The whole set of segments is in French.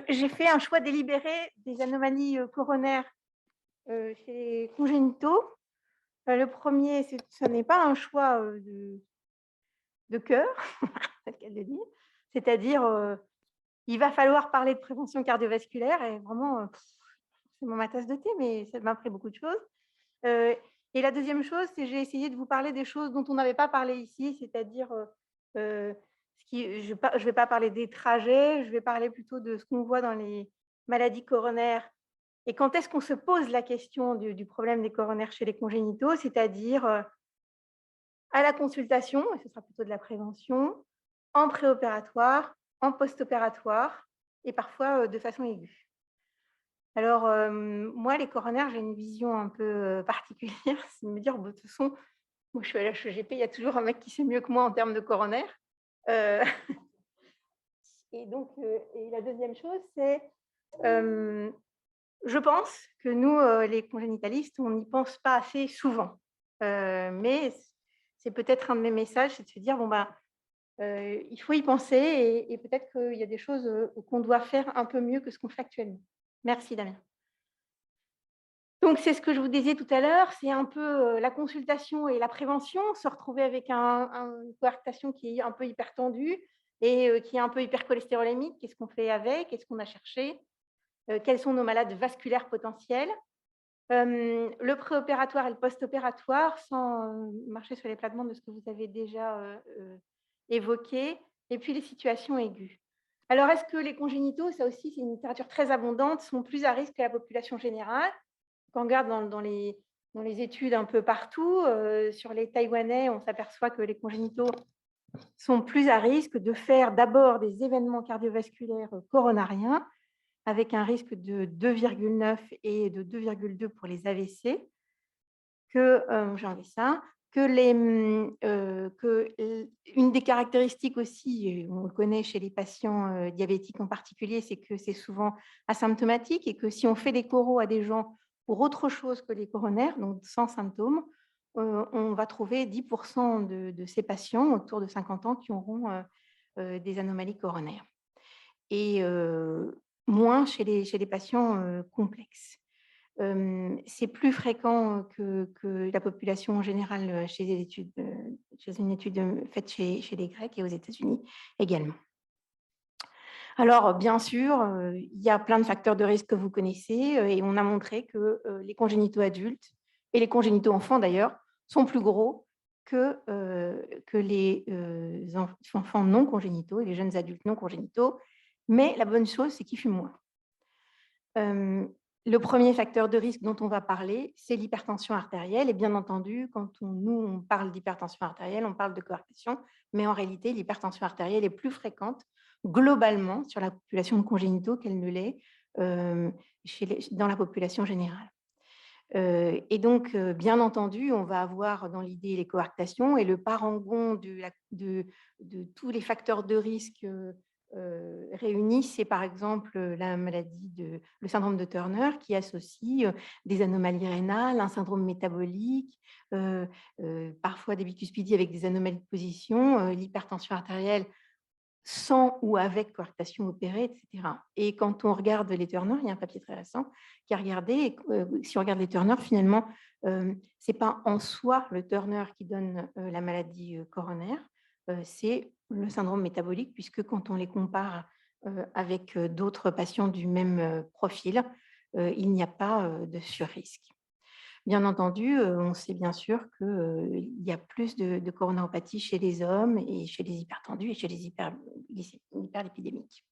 j'ai fait un choix délibéré des anomalies coronaires chez les congénitaux. Le premier, ce n'est pas un choix de cœur, c'est le cas de le dire. C'est-à-dire, il va falloir parler de prévention cardiovasculaire et vraiment, c'est ma tasse de thé, mais ça m'a appris beaucoup de choses. Heu et la deuxième chose, c'est j'ai essayé de vous parler des choses dont on n'avait pas parlé ici, c'est-à-dire, ce qui je vais pas parler des trajets, je vais parler plutôt de ce qu'on voit dans les maladies coronaires et quand est-ce qu'on se pose la question du problème des coronaires chez les congénitaux, c'est-à-dire, à la consultation, et ce sera plutôt de la prévention, en préopératoire, en post-opératoire et parfois, de façon aiguë. Alors, moi, les coronaires, j'ai une vision un peu, particulière, c'est de me dire: «Bah, de toute façon, moi, je suis à la HEGP, il y a toujours un mec qui sait mieux que moi en termes de coronaires». Heu et donc et la deuxième chose, c'est, hem, je pense que nous, les congénitalistes, on n'y pense pas assez souvent. Mais c'est peut-être un de mes messages, c'est de se dire: «Bon, bah, il faut y penser et peut-être qu'il y a des choses, qu'on doit faire un peu mieux que ce qu'on fait actuellement». Merci Damien. Donc c'est ce que je vous disais tout à l'heure, c'est un peu, la consultation et la prévention, se retrouver avec une coarctation qui est un peu hypertendue et qui est un peu hypercholestérolémique. Qu'est-ce qu'on fait avec? Qu'est-ce qu'on a cherché? Quels sont nos malades vasculaires potentiels? Le préopératoire et le post-opératoire sans, marcher sur les plates-bandes de ce que vous avez déjà, évoqué et puis les situations aiguës. Alors est-ce que les congénitaux, ça aussi c'est une littérature très abondante, sont plus à risque que la population générale? Quand on regarde dans les études un peu partout, sur les Taïwanais, on s'aperçoit que les congénitaux sont plus à risque de faire d'abord des événements cardiovasculaires coronariens, avec un risque de 2,9 et de 2,2 pour les AVC, j'ai enlevé ça, une des caractéristiques aussi, et on le connaît chez les patients diabétiques en particulier, c'est que c'est souvent asymptomatique et que si on fait des coros à des gens pour autre chose que les coronaires, donc sans symptômes, on va trouver 10% de ces patients autour de 50 ans qui auront des anomalies coronaires et moins chez les patients complexes. C'est plus fréquent que la population en général chez une étude faite chez les Grecs et aux États-Unis également. Alors, bien sûr, il y a plein de facteurs de risque que vous connaissez et on a montré que les congénitaux adultes et les congénitaux enfants d'ailleurs sont plus gros que les enfants non congénitaux et les jeunes adultes non congénitaux. Mais la bonne chose, c'est qu'ils fument moins. Le premier facteur de risque dont on va parler, c'est l'hypertension artérielle et bien entendu, quand on parle d'hypertension artérielle, on parle de coarctation, mais en réalité, l'hypertension artérielle est plus fréquente globalement sur la population de congénitaux qu'elle ne l'est, dans la population générale. Et donc, bien entendu, on va avoir dans l'idée les coarctations et le parangon de tous les facteurs de risque, réunis, c'est par exemple, le syndrome de Turner qui associe, des anomalies rénales, un syndrome métabolique, parfois des bicuspidies avec des anomalies de position, l'hypertension artérielle sans ou avec coarctation opérée, etc. Et quand on regarde les Turner, il y a un papier très récent qui a regardé, si on regarde les Turner, finalement, ce n'est pas en soi le Turner qui donne la maladie coronaire, c'est le syndrome métabolique, puisque quand on les compare avec d'autres patients du même profil, il n'y a pas de surrisque. Bien entendu, on sait bien sûr qu'il y a plus de coronaropathie chez les hommes et chez les hypertendus et chez les hyperlipidémiques.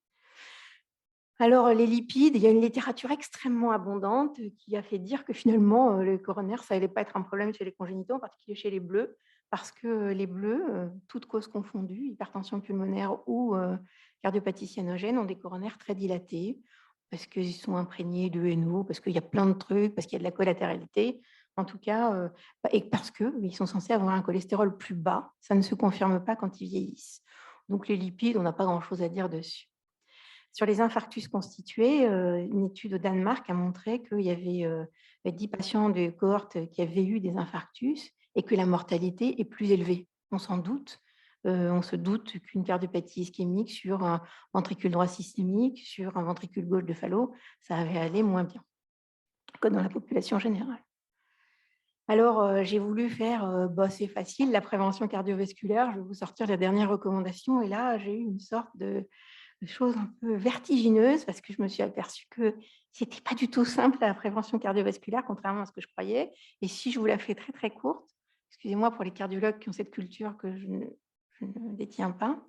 Alors, les lipides, il y a une littérature extrêmement abondante qui a fait dire que finalement, le coronaire, ça n'allait pas être un problème chez les congénitaux, en particulier chez les bleus, parce que les bleus, toutes causes confondues, hypertension pulmonaire ou cardiopathie cyanogène, ont des coronaires très dilatés, parce qu'ils sont imprégnés de NO, parce qu'il y a plein de trucs, parce qu'il y a de la collatéralité. En tout cas, et parce qu'ils sont censés avoir un cholestérol plus bas. Ça ne se confirme pas quand ils vieillissent. Donc les lipides, on n'a pas grand-chose à dire dessus. Sur les infarctus constitués, une étude au Danemark a montré qu'il y avait 10 patients de cohorte qui avaient eu des infarctus et que la mortalité est plus élevée. On s'en doute, On se doute qu'une cardiopathie ischémique sur un ventricule droit systémique, sur un ventricule gauche de Fallot, ça va aller moins bien que dans la population générale. Alors, j'ai voulu faire, c'est facile, la prévention cardiovasculaire. Je vais vous sortir la dernière recommandation. Et là, j'ai eu une sorte de chose un peu vertigineuse parce que je me suis aperçue que c'était pas du tout simple la prévention cardiovasculaire, contrairement à ce que je croyais. Et si je vous la fais très, très courte, excusez-moi pour les cardiologues qui ont cette culture que je ne détiens pas.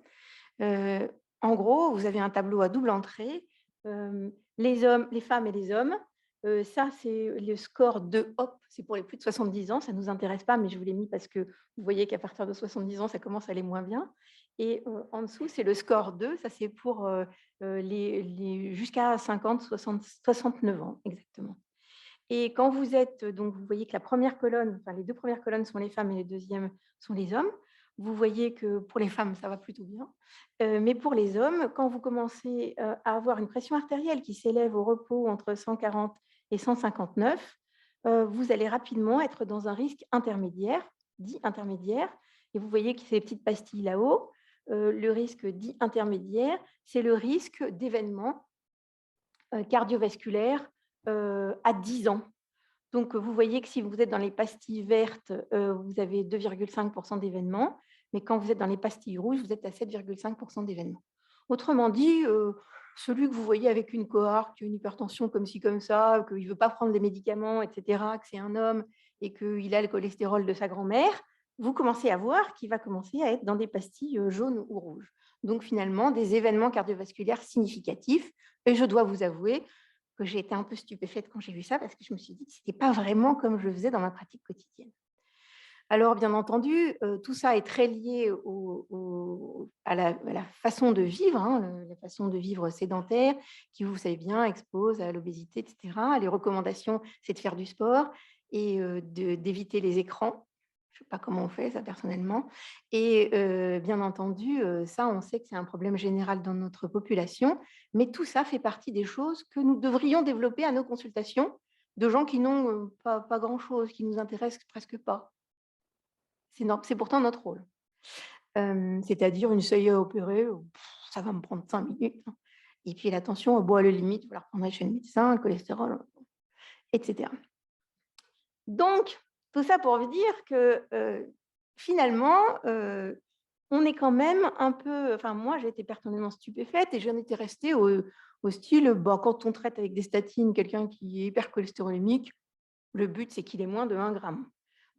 En gros, vous avez un tableau à double entrée, les hommes, les femmes et les hommes. Ça, c'est le score de HOP, c'est pour les plus de 70 ans, ça ne nous intéresse pas, mais je vous l'ai mis parce que vous voyez qu'à partir de 70 ans, ça commence à aller moins bien. Et en dessous, c'est le score 2, ça c'est pour les jusqu'à 50, 60, 69 ans, exactement. Et quand vous êtes, donc vous voyez que la première colonne, enfin les deux premières colonnes sont les femmes et les deuxièmes sont les hommes. Vous voyez que pour les femmes, ça va plutôt bien. Mais pour les hommes, quand vous commencez à avoir une pression artérielle qui s'élève au repos entre 140 et 159, vous allez rapidement être dans un risque intermédiaire, dit intermédiaire. Et vous voyez que ces petites pastilles là-haut, le risque dit intermédiaire, c'est le risque d'événements cardiovasculaires à 10 ans. Donc, vous voyez que si vous êtes dans les pastilles vertes, vous avez 2,5% d'événements, mais quand vous êtes dans les pastilles rouges, vous êtes à 7,5% d'événements. Autrement dit, celui que vous voyez avec une cohorte, qui a une hypertension comme ci, comme ça, qu'il ne veut pas prendre des médicaments, etc., que c'est un homme et qu'il a le cholestérol de sa grand-mère, vous commencez à voir qu'il va commencer à être dans des pastilles jaunes ou rouges. Donc, finalement, des événements cardiovasculaires significatifs. Et je dois vous avouer que j'ai été un peu stupéfaite quand j'ai vu ça, parce que je me suis dit que ce n'était pas vraiment comme je le faisais dans ma pratique quotidienne. Alors, bien entendu, tout ça est très lié à la façon de vivre, hein, la façon de vivre sédentaire, qui, vous savez bien, expose à l'obésité, etc. Les recommandations, c'est de faire du sport et d'éviter les écrans. Je ne sais pas comment on fait ça personnellement. Et bien entendu, ça, on sait que c'est un problème général dans notre population, mais tout ça fait partie des choses que nous devrions développer à nos consultations de gens qui n'ont pas grand-chose, qui nous intéressent presque pas. C'est pourtant notre rôle. C'est-à-dire une seuil à opérer, ça va me prendre 5 minutes. Hein. Et puis la tension, à la limite, vous la reprendrez chez le médecin, le cholestérol, etc. Donc, tout ça pour vous dire que finalement, on est quand même un peu... Enfin, moi, j'ai été personnellement stupéfaite et j'en étais restée au style, quand on traite avec des statines quelqu'un qui est hypercholestérolémique, le but, c'est qu'il ait moins de 1 gramme.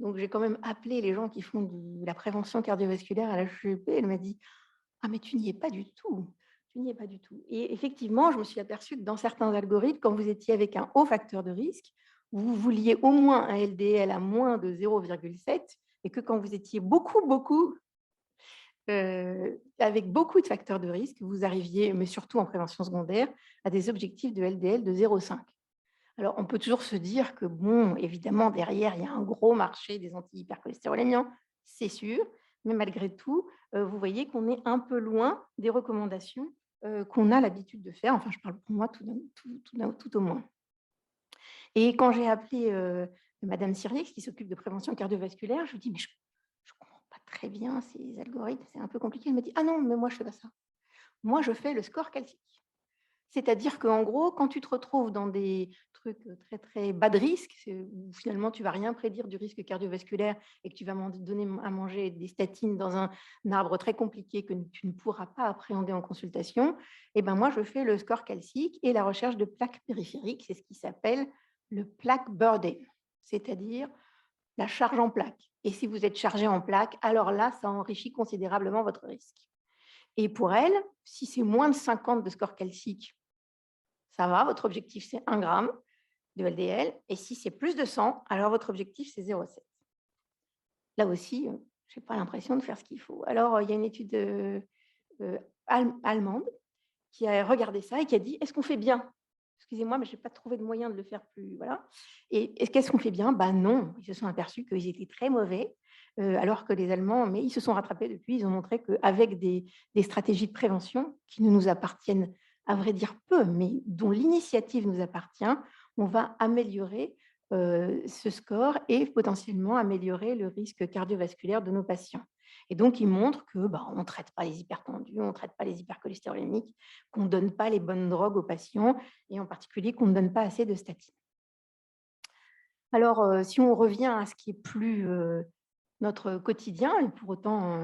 Donc, j'ai quand même appelé les gens qui font de la prévention cardiovasculaire à la HEP. Elle m'a dit « Ah, mais tu n'y es pas du tout. Tu n'y es pas du tout. » Et effectivement, je me suis aperçue que dans certains algorithmes, quand vous étiez avec un haut facteur de risque, vous vouliez au moins un LDL à moins de 0,7 et que quand vous étiez avec beaucoup de facteurs de risque, vous arriviez, mais surtout en prévention secondaire, à des objectifs de LDL de 0,5. Alors, on peut toujours se dire que, bon, évidemment, derrière, il y a un gros marché des anti-hypercholestérolémiens, c'est sûr, mais malgré tout, vous voyez qu'on est un peu loin des recommandations qu'on a l'habitude de faire. Enfin, je parle pour moi tout au moins. Et quand j'ai appelé Madame Siriex, qui s'occupe de prévention cardiovasculaire, je lui dis, mais je ne comprends pas très bien ces algorithmes, c'est un peu compliqué. Elle me dit, ah non, mais moi, je ne fais pas ça. Moi, je fais le score calcique. C'est-à-dire qu'en gros, quand tu te retrouves dans des trucs très, très bas de risque, où finalement tu ne vas rien prédire du risque cardiovasculaire et que tu vas donner à manger des statines dans un arbre très compliqué que tu ne pourras pas appréhender en consultation, et ben moi, je fais le score calcique et la recherche de plaques périphériques. C'est ce qui s'appelle le plaque burden, c'est-à-dire la charge en plaques. Et si vous êtes chargé en plaques, alors là, ça enrichit considérablement votre risque. Et pour elle, si c'est moins de 50 de score calcique, ça va, votre objectif, c'est 1 gramme de LDL. Et si c'est plus de 100, alors votre objectif, c'est 0,7. Là aussi, je n'ai pas l'impression de faire ce qu'il faut. Alors, il y a une étude allemande qui a regardé ça et qui a dit, est-ce qu'on fait bien? Excusez-moi, mais je n'ai pas trouvé de moyen de le faire plus. Voilà. Et qu'est-ce qu'on fait bien? Ben non, ils se sont aperçus qu'ils étaient très mauvais, alors que les Allemands, mais ils se sont rattrapés depuis, ils ont montré qu'avec des stratégies de prévention qui ne nous appartiennent à vrai dire peu, mais dont l'initiative nous appartient, on va améliorer ce score et potentiellement améliorer le risque cardiovasculaire de nos patients. Et donc, il montre que on ne traite pas les hypertendus, on ne traite pas les hypercholestérolémiques, qu'on ne donne pas les bonnes drogues aux patients et en particulier qu'on ne donne pas assez de statine. Alors, si on revient à ce qui est plus notre quotidien, et pour autant,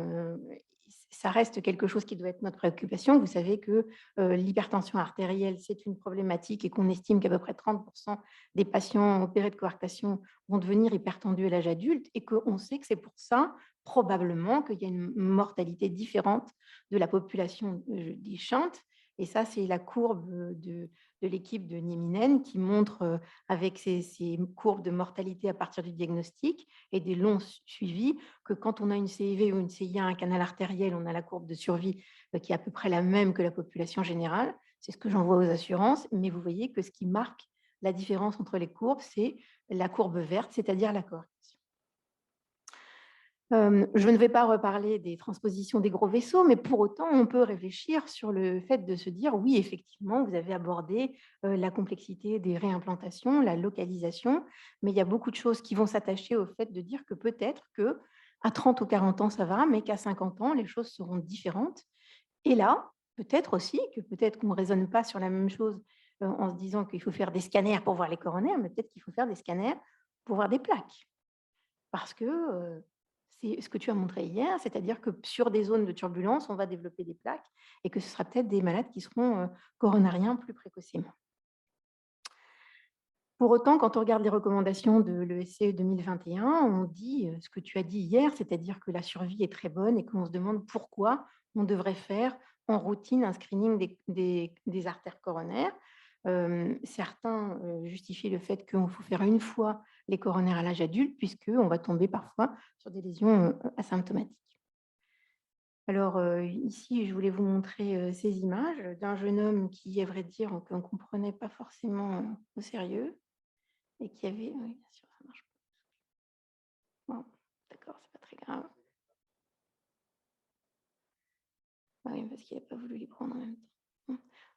ça reste quelque chose qui doit être notre préoccupation. Vous savez que l'hypertension artérielle, c'est une problématique et qu'on estime qu'à peu près 30% des patients opérés de coarctation vont devenir hypertendus à l'âge adulte et qu'on sait que c'est pour ça, probablement, qu'il y a une mortalité différente de la population des chantes. Et ça, c'est la courbe de l'équipe de Nieminen qui montre avec ces courbes de mortalité à partir du diagnostic et des longs suivis, que quand on a une CIV ou une CIA, un canal artériel, on a la courbe de survie qui est à peu près la même que la population générale. C'est ce que j'envoie aux assurances, mais vous voyez que ce qui marque la différence entre les courbes, c'est la courbe verte, c'est-à-dire la coarctation. Je ne vais pas reparler des transpositions des gros vaisseaux, mais pour autant, on peut réfléchir sur le fait de se dire, oui, effectivement, vous avez abordé la complexité des réimplantations, la localisation, mais il y a beaucoup de choses qui vont s'attacher au fait de dire que peut-être qu'à 30 ou 40 ans, ça va, mais qu'à 50 ans, les choses seront différentes. Et là, peut-être aussi que peut-être qu'on ne raisonne pas sur la même chose en se disant qu'il faut faire des scanners pour voir les coronaires, mais peut-être qu'il faut faire des scanners pour voir des plaques. Parce que c'est ce que tu as montré hier, c'est-à-dire que sur des zones de turbulence, on va développer des plaques et que ce sera peut-être des malades qui seront coronariens plus précocement. Pour autant, quand on regarde les recommandations de l'ESC 2021, on dit ce que tu as dit hier, c'est-à-dire que la survie est très bonne et qu'on se demande pourquoi on devrait faire en routine un screening des artères coronaires. Certains justifient le fait qu'il faut faire une fois les coronaires à l'âge adulte, puisqu'on va tomber parfois sur des lésions asymptomatiques. Alors ici, je voulais vous montrer ces images d'un jeune homme qui, à vrai dire, qu'on ne comprenait pas forcément au sérieux et qui avait... Oui, bien sûr, ça marche pas. Bon, d'accord, c'est pas très grave. Ah oui, parce qu'il n'a pas voulu les prendre en même temps.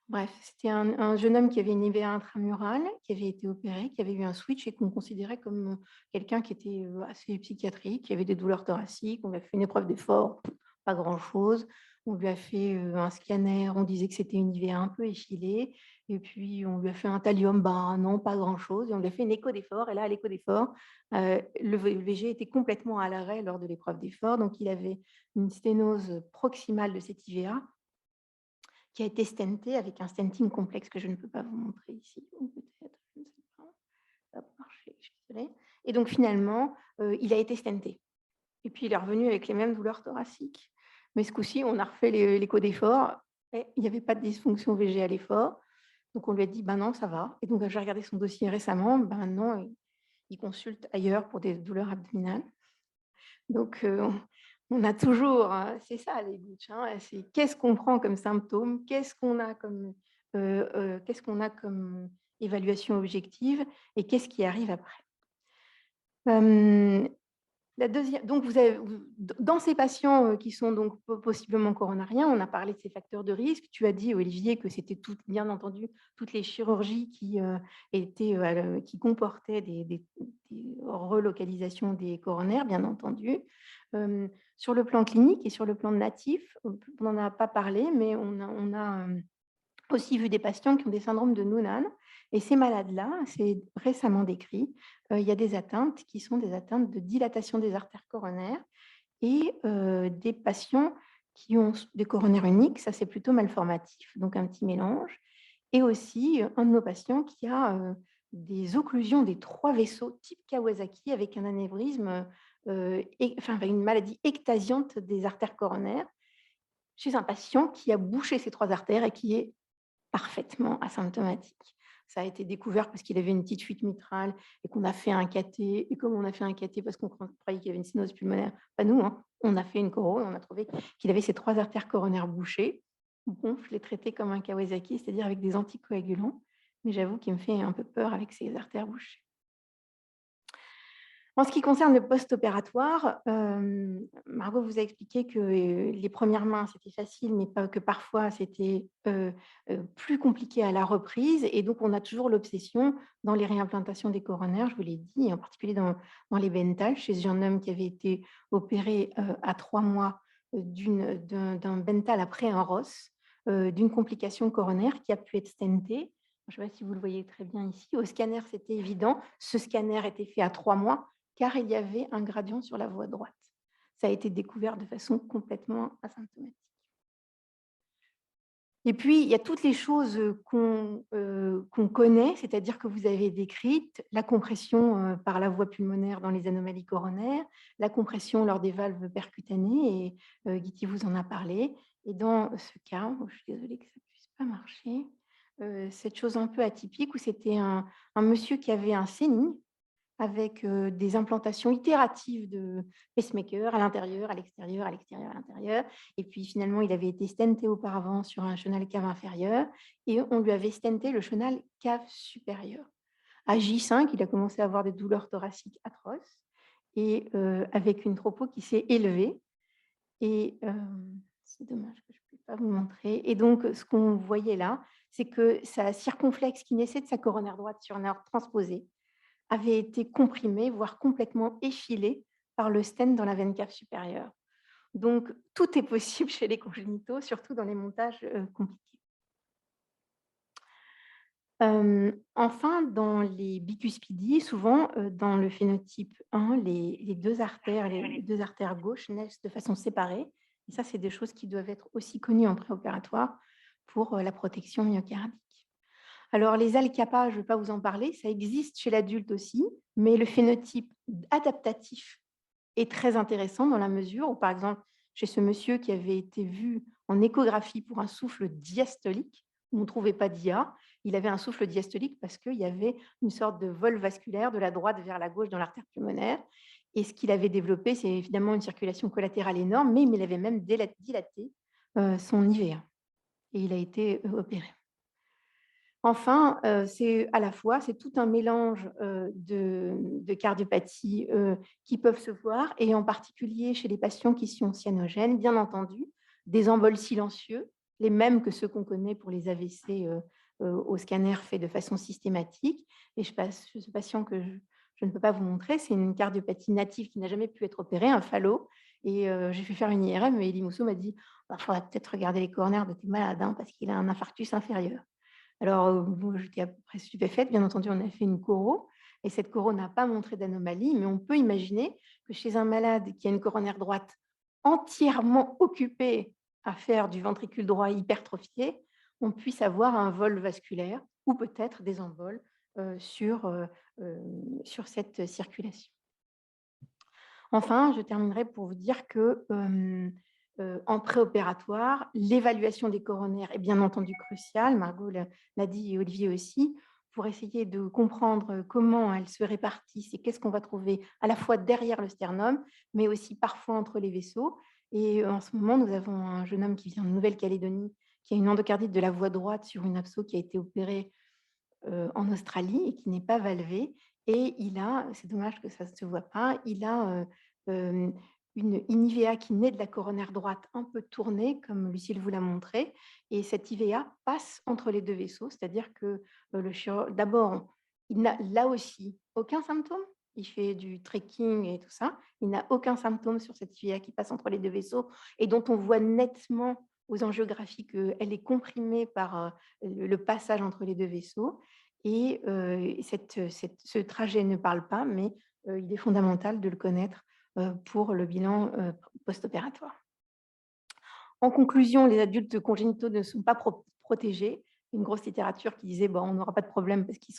Bref, c'était un jeune homme qui avait une IVA intramurale, qui avait été opéré, qui avait eu un switch et qu'on considérait comme quelqu'un qui était assez psychiatrique, qui avait des douleurs thoraciques. On lui a fait une épreuve d'effort, pas grand-chose. On lui a fait un scanner, on disait que c'était une IVA un peu effilée. Et puis, on lui a fait un thallium, non, pas grand-chose. Et on lui a fait une écho d'effort. Et là, à l'écho d'effort, le VG était complètement à l'arrêt lors de l'épreuve d'effort. Donc, il avait une sténose proximale de cette IVA qui a été stentée avec un stenting complexe que je ne peux pas vous montrer ici, ou peut-être, je ne sais pas, ça va marcher, je suis désolée. Et donc finalement, il a été stenté. Et puis il est revenu avec les mêmes douleurs thoraciques. Mais ce coup-ci, on a refait l'écho d'effort, et il n'y avait pas de dysfonction VG à l'effort. Donc on lui a dit, non, ça va. Et donc j'ai regardé son dossier récemment, non, il consulte ailleurs pour des douleurs abdominales. Donc, on a toujours, c'est ça les glitches, c'est qu'est-ce qu'on prend comme symptôme, qu'est-ce qu'on a comme évaluation objective et qu'est-ce qui arrive après. La deuxième, donc dans ces patients qui sont donc possiblement coronariens, on a parlé de ces facteurs de risque. Tu as dit, Olivier, que c'était bien entendu toutes les chirurgies qui comportaient des relocalisations des coronaires, bien entendu. Sur le plan clinique et sur le plan natif, on n'en a pas parlé, mais on a aussi vu des patients qui ont des syndromes de Noonan. Et ces malades-là, c'est récemment décrit, il y a des atteintes qui sont des atteintes de dilatation des artères coronaires et des patients qui ont des coronaires uniques, ça c'est plutôt malformatif, donc un petit mélange. Et aussi un de nos patients qui a des occlusions des 3 vaisseaux type Kawasaki avec un anévrisme, une maladie ectasiante des artères coronaires chez un patient qui a bouché ces 3 artères et qui est parfaitement asymptomatique. Ça a été découvert parce qu'il avait une petite fuite mitrale et qu'on a fait un cathé. Et comme on a fait un cathé parce qu'on croyait qu'il y avait une cynose pulmonaire, pas nous, on a fait une coro et on a trouvé qu'il avait ces 3 artères coronaires bouchées. Bon, je l'ai traité comme un Kawasaki, c'est-à-dire avec des anticoagulants, mais j'avoue qu'il me fait un peu peur avec ces artères bouchées. En ce qui concerne le post-opératoire, Margot vous a expliqué que les premières mains, c'était facile, mais pas que parfois c'était plus compliqué à la reprise. Et donc, on a toujours l'obsession dans les réimplantations des coronaires, je vous l'ai dit, et en particulier dans les Bentall, chez un homme qui avait été opéré à 3 mois d'un Bentall après un Ross, d'une complication coronaire qui a pu être stentée. Je ne sais pas si vous le voyez très bien ici. Au scanner, c'était évident. Ce scanner était fait à 3 mois car il y avait un gradient sur la voie droite. Ça a été découvert de façon complètement asymptomatique. Et puis, il y a toutes les choses qu'on connaît, c'est-à-dire que vous avez décrites, la compression par la voie pulmonaire dans les anomalies coronaires, la compression lors des valves percutanées, et Guity vous en a parlé. Et dans ce cas, je suis désolée que ça ne puisse pas marcher, cette chose un peu atypique où c'était un monsieur qui avait un sénigne, avec des implantations itératives de pacemaker à l'intérieur, à l'extérieur, à l'extérieur, à l'intérieur. Et puis finalement, il avait été stenté auparavant sur un chenal cave inférieur et on lui avait stenté le chenal cave supérieur. À J5, il a commencé à avoir des douleurs thoraciques atroces et avec une tropo qui s'est élevée. Et c'est dommage que je ne puisse pas vous montrer. Et donc, ce qu'on voyait là, c'est que sa circonflexe qui naissait de sa coronaire droite sur un nerf transposé avait été comprimé, voire complètement effilé par le stent dans la veine cave supérieure. Donc, tout est possible chez les congénitaux, surtout dans les montages compliqués. Enfin, dans les bicuspidies, souvent, dans le phénotype 1, les deux artères gauches naissent de façon séparée. Et ça, c'est des choses qui doivent être aussi connues en préopératoire pour la protection myocardique. Alors, les alcapa, je ne vais pas vous en parler, ça existe chez l'adulte aussi, mais le phénotype adaptatif est très intéressant dans la mesure où, par exemple, chez ce monsieur qui avait été vu en échographie pour un souffle diastolique, où on ne trouvait pas d'IA, il avait un souffle diastolique parce qu'il y avait une sorte de vol vasculaire de la droite vers la gauche dans l'artère pulmonaire. Et ce qu'il avait développé, c'est évidemment une circulation collatérale énorme, mais il avait même dilaté son IVA. Et il a été opéré. Enfin, c'est à la fois, c'est tout un mélange de cardiopathies qui peuvent se voir, et en particulier chez les patients qui sont cyanogènes, bien entendu, des emboles silencieux, les mêmes que ceux qu'on connaît pour les AVC au scanner fait de façon systématique. Et ce patient que je ne peux pas vous montrer, c'est une cardiopathie native qui n'a jamais pu être opérée, un fallo. Et j'ai fait faire une IRM, et Elie Mousseau m'a dit il faudra peut-être regarder les coronaires de tes malades, hein, parce qu'il a un infarctus inférieur. Alors, j'étais à peu près stupéfaite. Bien entendu, on a fait une choro et cette choro n'a pas montré d'anomalie, mais on peut imaginer que chez un malade qui a une coronaire droite entièrement occupée à faire du ventricule droit hypertrophié, on puisse avoir un vol vasculaire ou peut-être des emboles sur cette circulation. Enfin, je terminerai pour vous dire que en préopératoire, l'évaluation des coronaires est bien entendu cruciale, Margot l'a dit et Olivier aussi, pour essayer de comprendre comment elles se répartissent et qu'est-ce qu'on va trouver à la fois derrière le sternum, mais aussi parfois entre les vaisseaux. Et en ce moment, nous avons un jeune homme qui vient de Nouvelle-Calédonie, qui a une endocardite de la voie droite sur une abso qui a été opérée en Australie et qui n'est pas valvé. Et il a, c'est dommage que ça ne se voit pas, il a une IVA qui naît de la coronaire droite un peu tournée, comme Lucille vous l'a montré, et cette IVA passe entre les deux vaisseaux, c'est-à-dire que le chirurgien, d'abord, il n'a là aussi aucun symptôme, il fait du trekking et tout ça, il n'a aucun symptôme sur cette IVA qui passe entre les deux vaisseaux et dont on voit nettement aux angiographies qu'elle est comprimée par le passage entre les deux vaisseaux. Et ce trajet ne parle pas, mais il est fondamental de le connaître pour le bilan post-opératoire. En conclusion, les adultes congénitaux ne sont pas protégés. Une grosse littérature qui disait on n'aura pas de problème parce qu'ils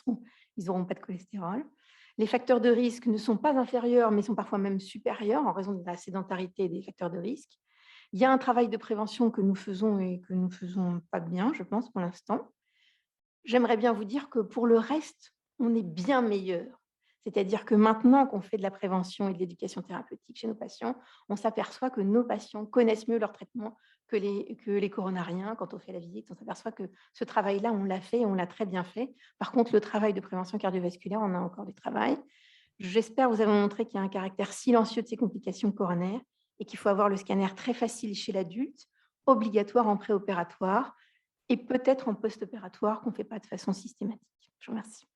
n'auront pas de cholestérol. Les facteurs de risque ne sont pas inférieurs, mais sont parfois même supérieurs en raison de la sédentarité des facteurs de risque. Il y a un travail de prévention que nous faisons et que nous ne faisons pas bien, je pense, pour l'instant. J'aimerais bien vous dire que pour le reste, on est bien meilleur. C'est-à-dire que maintenant qu'on fait de la prévention et de l'éducation thérapeutique chez nos patients, on s'aperçoit que nos patients connaissent mieux leur traitement que les coronariens. Quand on fait la visite, on s'aperçoit que ce travail-là, on l'a fait et on l'a très bien fait. Par contre, le travail de prévention cardiovasculaire, on a encore du travail. J'espère vous avoir montré qu'il y a un caractère silencieux de ces complications coronaires et qu'il faut avoir le scanner très facile chez l'adulte, obligatoire en préopératoire et peut-être en post-opératoire qu'on ne fait pas de façon systématique. Je vous remercie.